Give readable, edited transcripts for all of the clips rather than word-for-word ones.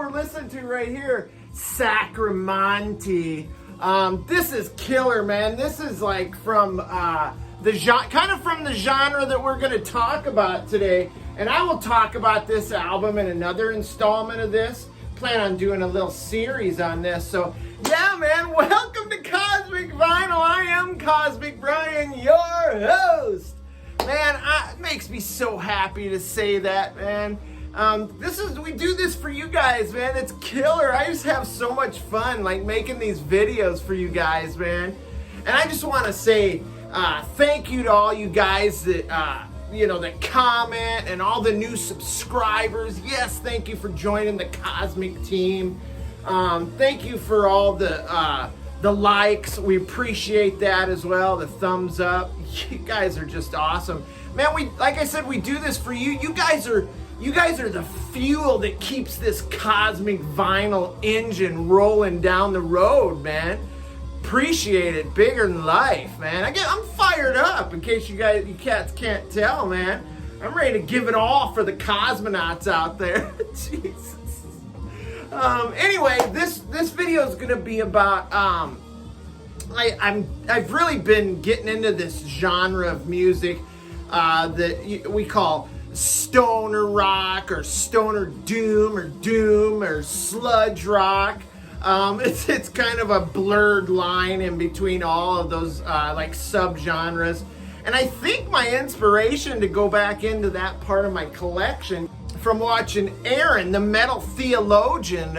we're listening to right here, Sacramonte. This is killer, man. This is like from the genre that we're going to talk about today. And I will talk about this album in another installment of this. Plan on doing a little series on this. So yeah, man, welcome to Cosmic Vinyl. I am Cosmic Brian, your host. Man, it makes me so happy to say that, man. We do this for you guys, man. It's killer. I just have so much fun, like, making these videos for you guys, man. And I just want to say thank you to all you guys that, that comment, and all the new subscribers. Yes, thank you for joining the Cosmic team. Thank you for all the likes. We appreciate that as well. The thumbs up. You guys are just awesome, man. Like I said, we do this for you. You guys are the fuel that keeps this Cosmic Vinyl engine rolling down the road, man. Appreciate it. Bigger than life, man. I'm fired up. In case you cats can't tell, man. I'm ready to give it all for the cosmonauts out there. Jesus. Anyway, this video is gonna be about I've really been getting into this genre of music that we call stoner rock, or stoner doom, or sludge rock. It's kind of a blurred line in between all of those like subgenres. And I think my inspiration to go back into that part of my collection from watching Aaron, the metal theologian,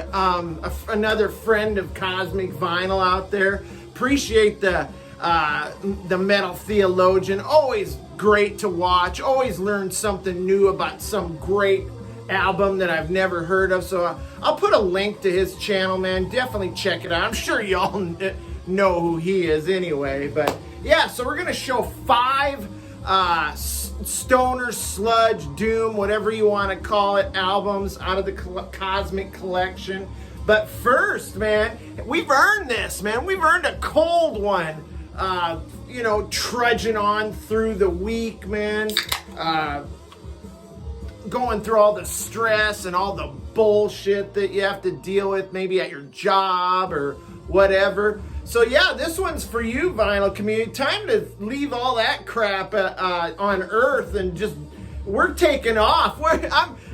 another friend of Cosmic Vinyl out there. Appreciate the metal theologian. Always great to watch. Always learn something new about some great album that I've never heard of. So I'll put a link to his channel, man. Definitely check it out. I'm sure y'all know who he is anyway. But yeah, so we're gonna show 5 stoner, sludge, doom, whatever you want to call it, albums out of the Cosmic collection. But first, man, we've earned this, man. We've earned a cold one. Trudging on through the week, man. Going through all the stress and all the bullshit that you have to deal with, maybe at your job or whatever. So yeah, this one's for you, vinyl community. Time to leave all that crap on Earth and just, we're taking off.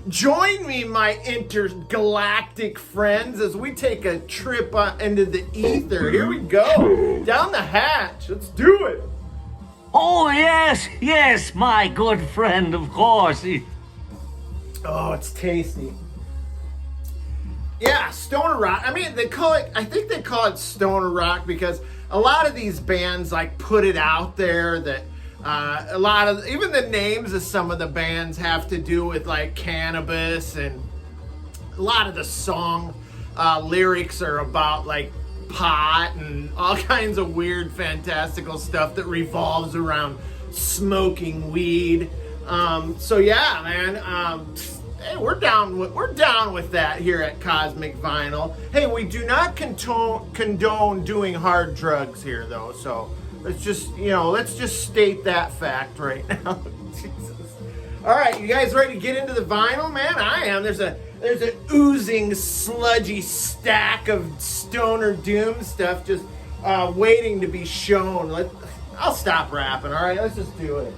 Join me, my intergalactic friends, as we take a trip into the ether. Here we go. Down the hatch. Let's do it. Oh, yes, my good friend, of course. Oh, it's tasty. Yeah, stoner rock. I mean, I think they call it stoner rock because a lot of these bands like put it out there that a lot of, even the names of some of the bands have to do with like cannabis, and a lot of the song lyrics are about like pot and all kinds of weird fantastical stuff that revolves around smoking weed. So yeah, man, hey, we're down with that here at Cosmic Vinyl. Hey, we do not condone doing hard drugs here though, so let's just state that fact right now. Jesus. All right, you guys ready to get into the vinyl, man? I am. There's an oozing, sludgy stack of stoner doom stuff just waiting to be shown. I'll stop rapping, all right? Let's just do it.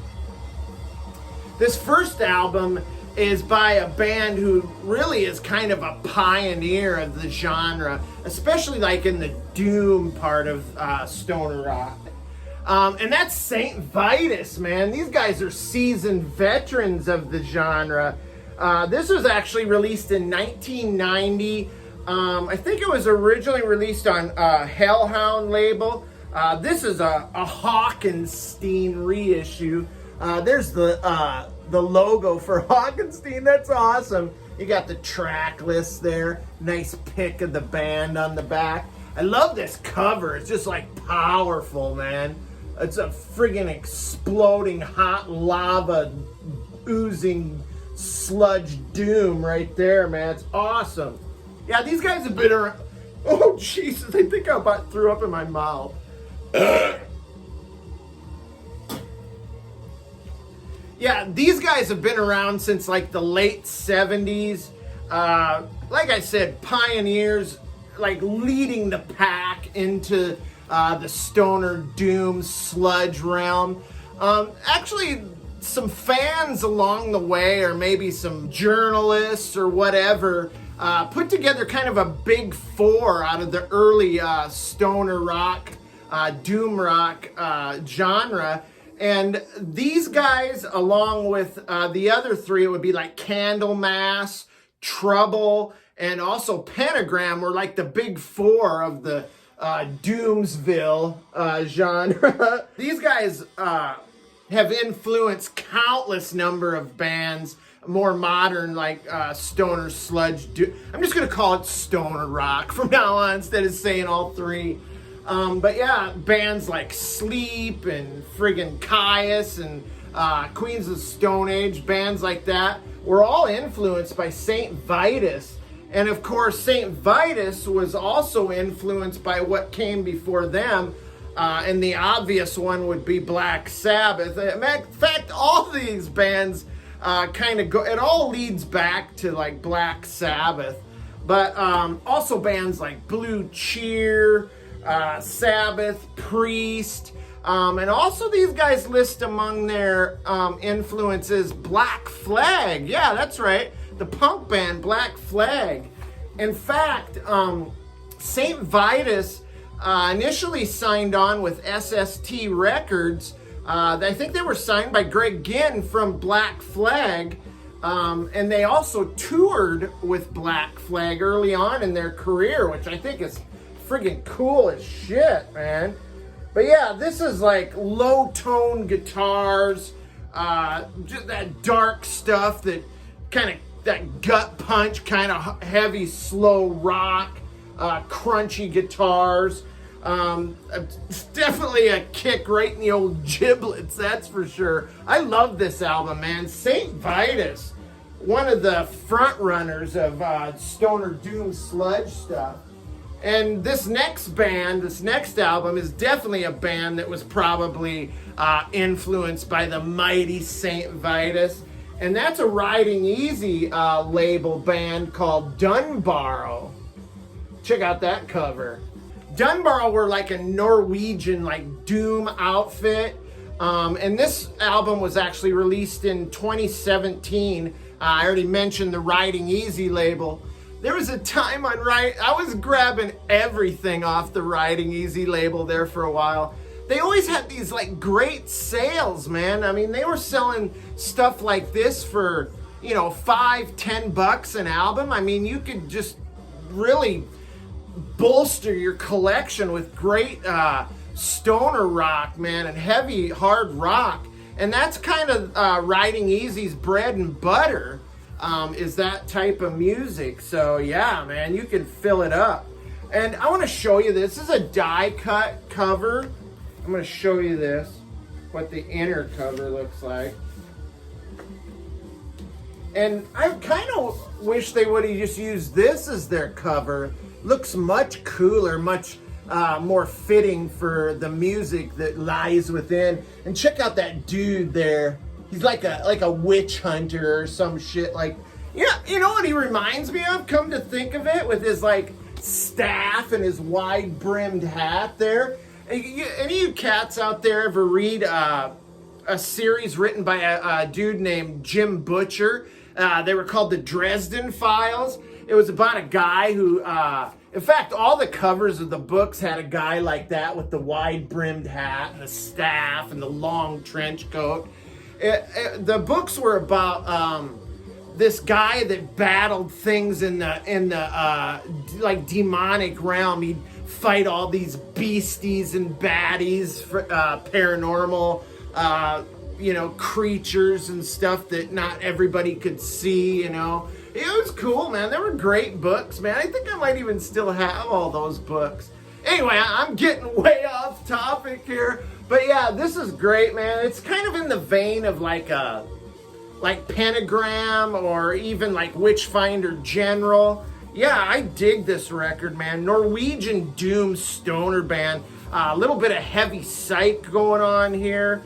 This first album is by a band who really is kind of a pioneer of the genre, especially like in the doom part of stoner rock. And that's St. Vitus, man. These guys are seasoned veterans of the genre. This was actually released in 1990. I think it was originally released on Hellhound label. This is a Hawkenstein reissue. There's the logo for Hawkenstein. That's awesome. You got the track list there. Nice pic of the band on the back. I love this cover. It's just like powerful, man. It's a friggin' exploding hot lava oozing sludge doom right there, man. It's awesome. Yeah, these guys have been around. Oh, Jesus. I think I about threw up in my mouth. Yeah, these guys have been around since like the late 70s. like I said, pioneers, like leading the pack into the stoner doom sludge realm. Actually, some fans along the way, or maybe some journalists or whatever, put together kind of a big four out of the early stoner rock, doom rock genre. And these guys, along with the other three, it would be like Candlemass, Trouble, and also Pentagram, were like the big four of the Doomsville genre. These guys have influenced countless number of bands, more modern, like stoner sludge. I'm just gonna call it stoner rock from now on instead of saying all three. But yeah, bands like Sleep and friggin' Caius and Queens of Stone Age, bands like that, were all influenced by Saint Vitus. And of course, Saint Vitus was also influenced by what came before them. And the obvious one would be Black Sabbath. In fact, all these bands kind of go, it all leads back to like Black Sabbath. But also bands like Blue Cheer, Sabbath, Priest, and also these guys list among their influences Black Flag. Yeah, that's right. The punk band Black Flag. In fact, Saint Vitus initially signed on with SST Records. I think they were signed by Greg Ginn from Black Flag. And they also toured with Black Flag early on in their career, which I think is friggin' cool as shit, man. But yeah, this is like low-tone guitars, just that dark stuff, that kind of, that gut punch, kind of heavy, slow rock, crunchy guitars. It's definitely a kick right in the old giblets, that's for sure. I love this album, man. Saint Vitus, one of the front runners of stoner doom sludge stuff. And this next band, this next album, is definitely a band that was probably influenced by the mighty Saint Vitus. And that's a Riding Easy label band called Dunbarrow. Check out that cover. Dunbarrow were like a Norwegian like doom outfit. And this album was actually released in 2017. I already mentioned the Riding Easy label. There was a time on I was grabbing everything off the Riding Easy label there for a while. They always had these like great sales, man. I mean, they were selling stuff like this for, you know, $5-10 an album. I mean, you could just really bolster your collection with great stoner rock, man, and heavy hard rock. And that's kind of Riding Easy's bread and butter, is that type of music. So yeah, man, you can fill it up. And I want to show you this. This is a die cut cover. I'm going to show you this, what the inner cover looks like. And I kind of wish they would have just used this as their cover. Looks much cooler, much more fitting for the music that lies within. And check out that dude there. He's like a witch hunter or some shit. Like, yeah, you know what he reminds me of? Come to think of it, with his like staff and his wide brimmed hat there. Any of you cats out there ever read a series written by a dude named Jim Butcher? They were called the Dresden Files. It was about a guy who, in fact, all the covers of the books had a guy like that with the wide brimmed hat and the staff and the long trench coat. The books were about this guy that battled things in the like demonic realm. He'd fight all these beasties and baddies, paranormal, you know, creatures and stuff that not everybody could see, you know. It was cool, man. They were great books, man. I think I might even still have all those books. Anyway, I'm getting way off topic here. But yeah, this is great, man. It's kind of in the vein of like Pentagram, or even like Witchfinder General. Yeah, I dig this record, man. Norwegian doom stoner band. A little bit of heavy psych going on here.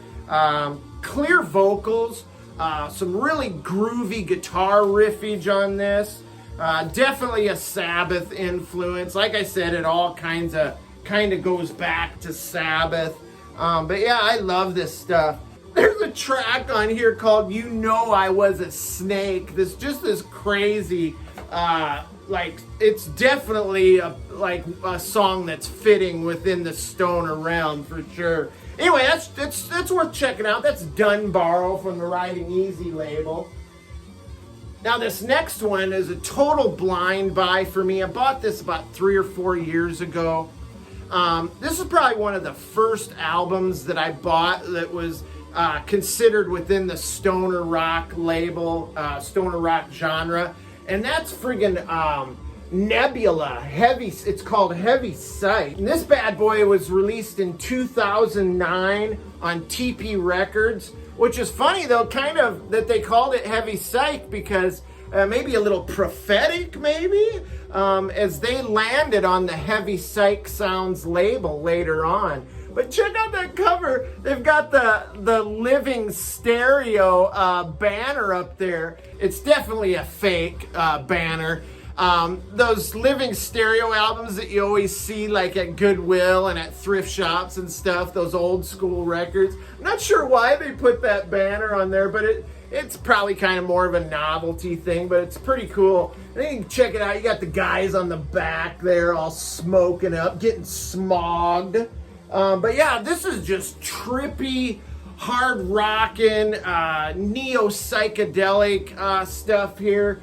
Clear vocals. Some really groovy guitar riffage on this. Definitely a Sabbath influence. Like I said, it all kind of goes back to Sabbath. But yeah, I love this stuff. There's a track on here called "You Know I Was a Snake." This crazy, like it's definitely a song that's fitting within the stoner realm for sure. Anyway, that's worth checking out. That's Dunbarrow from the Riding Easy label. Now this next one is a total blind buy for me. I bought this about 3 or 4 years ago. This is probably one of the first albums that I bought that was considered within the stoner rock label, stoner rock genre, and that's friggin' Nebula. It's called Heavy Psych. And this bad boy was released in 2009 on TP Records, which is funny though, kind of that they called it Heavy Psych because maybe a little prophetic, maybe, as they landed on the Heavy Psych Sounds label later on. But check out that cover. They've got the living stereo banner up there. It's definitely a fake banner. Those living stereo albums that you always see like at Goodwill and at thrift shops and stuff, those old school records. I'm not sure why they put that banner on there, but it's probably kind of more of a novelty thing, but it's pretty cool. And then you can check it out. You got the guys on the back there all smoking up, getting smogged. But yeah, this is just trippy, hard rockin', neo-psychedelic stuff here.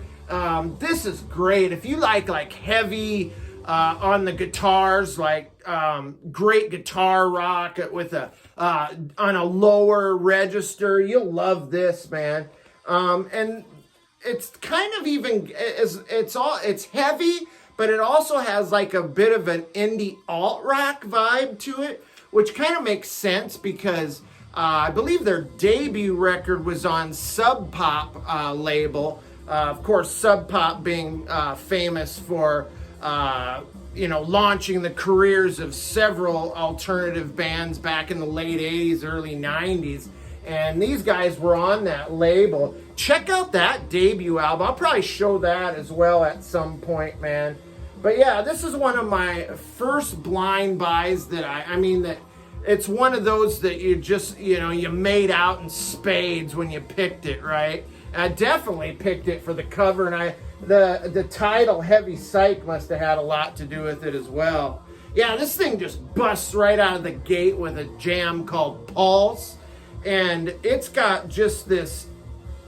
This is great. If you like heavy on the guitars, like great guitar rock with on a lower register, you'll love this, man. And it's kind of even it's heavy, but it also has like a bit of an indie alt rock vibe to it, which kind of makes sense because I believe their debut record was on Sub Pop label. Of course, Sub Pop being famous for launching the careers of several alternative bands back in the late 80s, early 90s. And these guys were on that label. Check out that debut album. I'll probably show that as well at some point, man. But yeah, this is one of my first blind buys that that it's one of those that you just, you made out in spades when you picked it, right? And I definitely picked it for the cover, and the title Heavy Psych must have had a lot to do with it as well. Yeah, this thing just busts right out of the gate with a jam called Pulse, and it's got just this,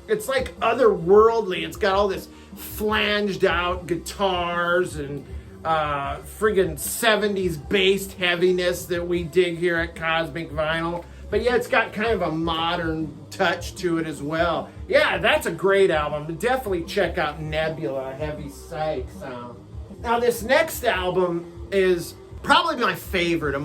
it's like otherworldly. It's got all this flanged out guitars and friggin' 70s based heaviness that we dig here at Cosmic Vinyl. But yeah, it's got kind of a modern touch to it as well. Yeah, that's a great album. Definitely check out Nebula, Heavy Psych sound. Now this next album is probably my favorite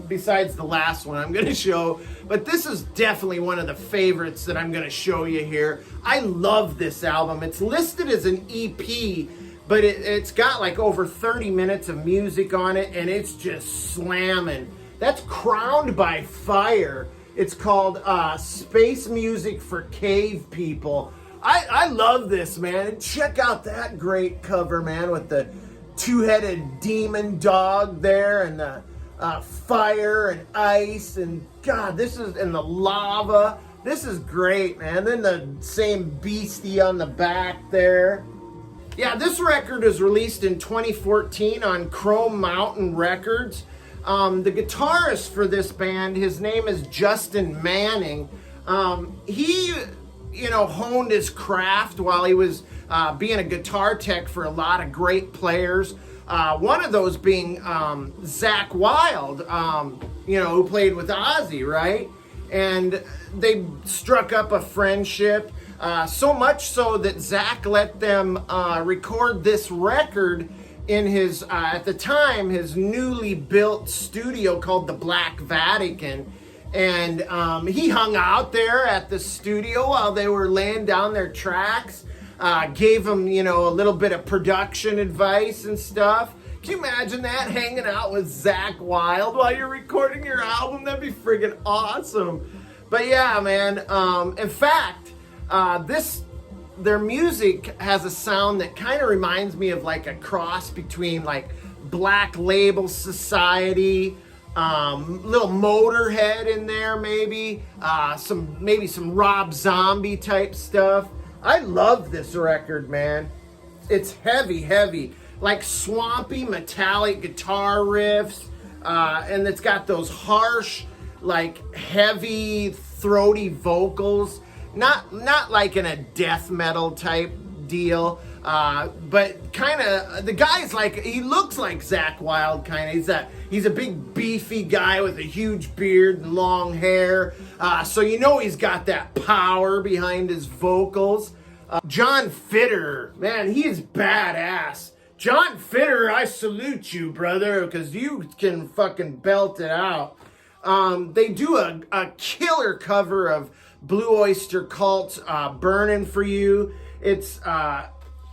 besides the last one I'm going to show, but this is definitely one of the favorites that I'm going to show you here. I love this album. It's listed as an EP, but it's got like over 30 minutes of music on it, and it's just slamming. That's Crowned by Fire. It's called Space Music for Cave People. I love this, man. Check out that great cover, man, with the two-headed demon dog there and the fire and ice and God, and the lava. This is great, man. Then the same beastie on the back there. Yeah, this record was released in 2014 on Chrome Mountain Records. The guitarist for this band, his name is Justin Manning. He, honed his craft while he was being a guitar tech for a lot of great players. One of those being Zakk Wylde, who played with Ozzy, right? And they struck up a friendship, so much so that Zakk let them record this record in his, at the time, his newly built studio called the Black Vatican. And he hung out there at the studio while they were laying down their tracks, gave them, a little bit of production advice and stuff. Can you imagine that, hanging out with Zakk Wylde while you're recording your album? That'd be friggin' awesome. But yeah, man, in fact, this their music has a sound that kind of reminds me of like a cross between like Black Label Society, little Motorhead in there, maybe some Rob Zombie type stuff. I love this record, man. It's heavy, like swampy metallic guitar riffs, and it's got those harsh, like heavy, throaty vocals. Not like in a death metal type deal, but kind of, the guy's like, he looks like Zakk Wylde kind of. He's a big beefy guy with a huge beard and long hair, so you know he's got that power behind his vocals. John Fitter, man, he is badass. John Fitter, I salute you, brother, because you can fucking belt it out. They do a killer cover of Blue Oyster Cult's Burning For You. It's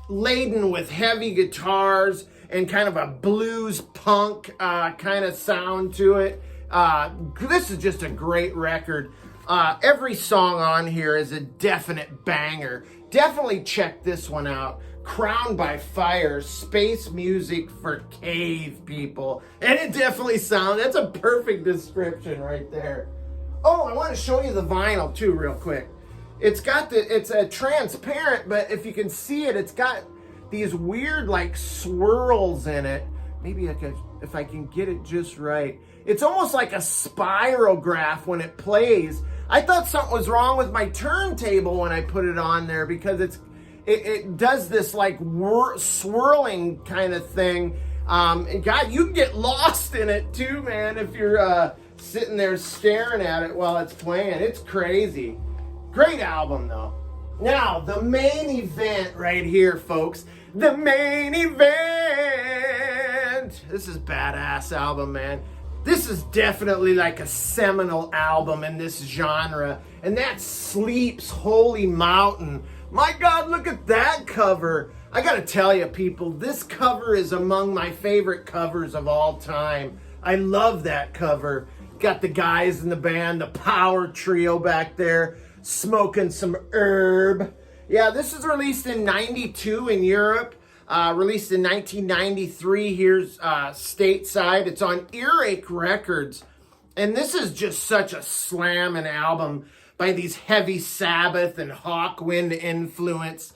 laden with heavy guitars and kind of a blues punk kind of sound to it. This is just a great record. Every song on here is a definite banger. Definitely check this one out. Crowned by Fire, space music for cave people. And it definitely sounds, that's a perfect description right there. Oh, I want to show you the vinyl too real quick. It's a transparent, but if you can see it, it's got these weird like swirls in it. Maybe if I can get it just right. It's almost like a spirograph when it plays. I thought something was wrong with my turntable when I put it on there, because it does this like swirling kind of thing. And God, you can get lost in it too, man, if you're sitting there staring at it while it's playing. It's crazy. Great album though. Now, the main event right here, folks. The main event. This is badass album, man. This is definitely like a seminal album in this genre. And that's Sleep's Holy Mountain. My God, look at that cover. I gotta tell you, people, this cover is among my favorite covers of all time. I love that cover. Got the guys in the band, the power trio back there, smoking some herb. Yeah, this is released in '92 in Europe. Released in 1993 here's stateside. It's on Earache Records. And this is just such a slamming album by these heavy Sabbath and Hawkwind influenced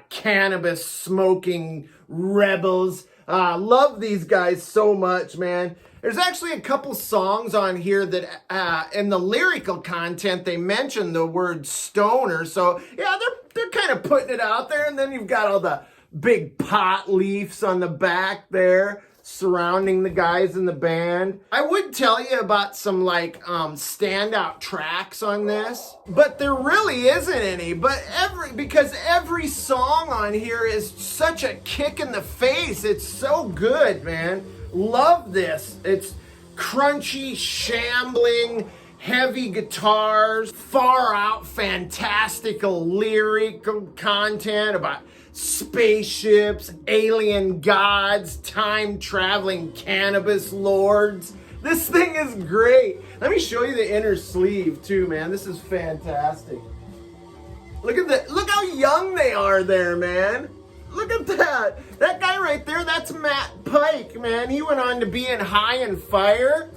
cannabis smoking rebels. Love these guys so much, man. There's actually a couple songs on here that in the lyrical content they mention the word stoner. So yeah, they're kind of putting it out there. And then you've got all the big pot leaves on the back there surrounding the guys in the band. I would tell you about some like standout tracks on this, but there really isn't any. But because every song on here is such a kick in the face. It's so good, man. Love this. It's crunchy, shambling, heavy guitars, far out, fantastical lyrical content about spaceships, alien gods, time-traveling cannabis lords. This thing is great. Let me show you the inner sleeve too, man. This is fantastic. Look how young they are there, man. Look at that. That guy right there, that's Matt Pike, man. He went on to be in High on Fire.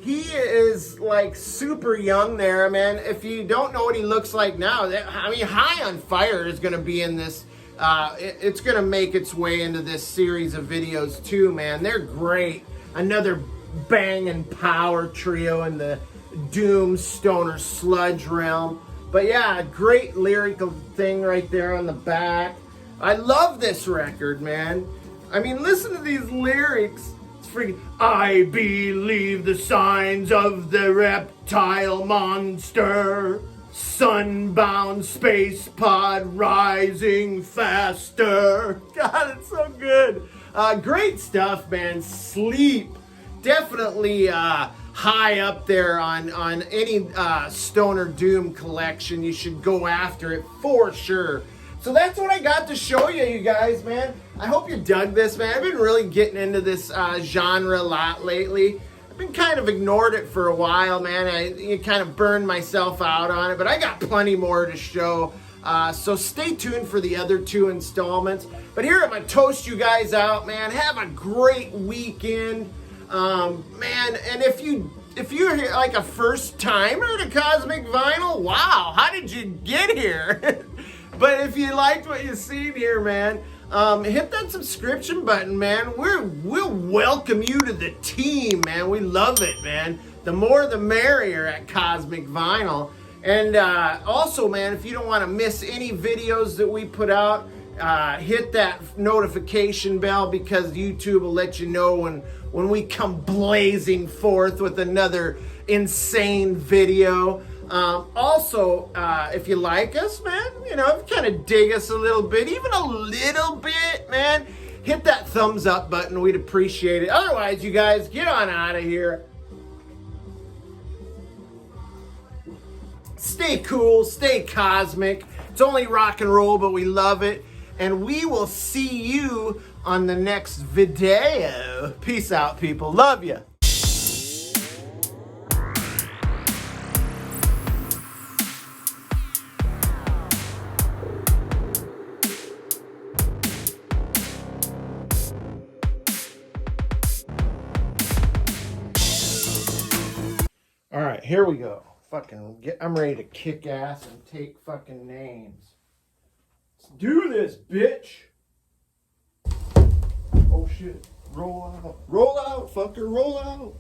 He is like super young there, man. If you don't know what he looks like now, High on Fire is going to be in this. It's going to make its way into this series of videos too, man. They're great. Another banging power trio in the doom stoner sludge realm. But yeah, great lyrical thing right there on the back. I love this record, man. I mean, listen to these lyrics. I believe the signs of the reptile monster. Sunbound space pod rising faster. God, it's so good. Great stuff, man. Sleep. Definitely high up there on any Stoner Doom collection. You should go after it for sure. So that's what I got to show you guys, man. I hope you dug this, man. I've been really getting into this genre a lot lately. I've been kind of ignored it for a while, man. I kind of burned myself out on it, but I got plenty more to show. So stay tuned for the other 2 installments. But here I'm going to toast you guys out, man. Have a great weekend. Man, and if you're like a first timer to Cosmic Vinyl, wow, how did you get here? But if you liked what you seen here, man, hit that subscription button, man. We'll welcome you to the team, man. We love it, man. The more the merrier at Cosmic Vinyl. And also, man, if you don't want to miss any videos that we put out, hit that notification bell, because YouTube will let you know when we come blazing forth with another insane video. Also, if you like us, man, you know, if you kind of dig us a little bit, even a little bit, man, hit that thumbs up button. We'd appreciate it. Otherwise, you guys, get on out of here. Stay cool, stay cosmic. It's only rock and roll, but we love it. And we will see you on the next video. Peace out, people. Love you. All right, here we go. I'm ready to kick ass and take fucking names. Let's do this, bitch. Oh shit. Roll out. Roll out, fucker. Roll out.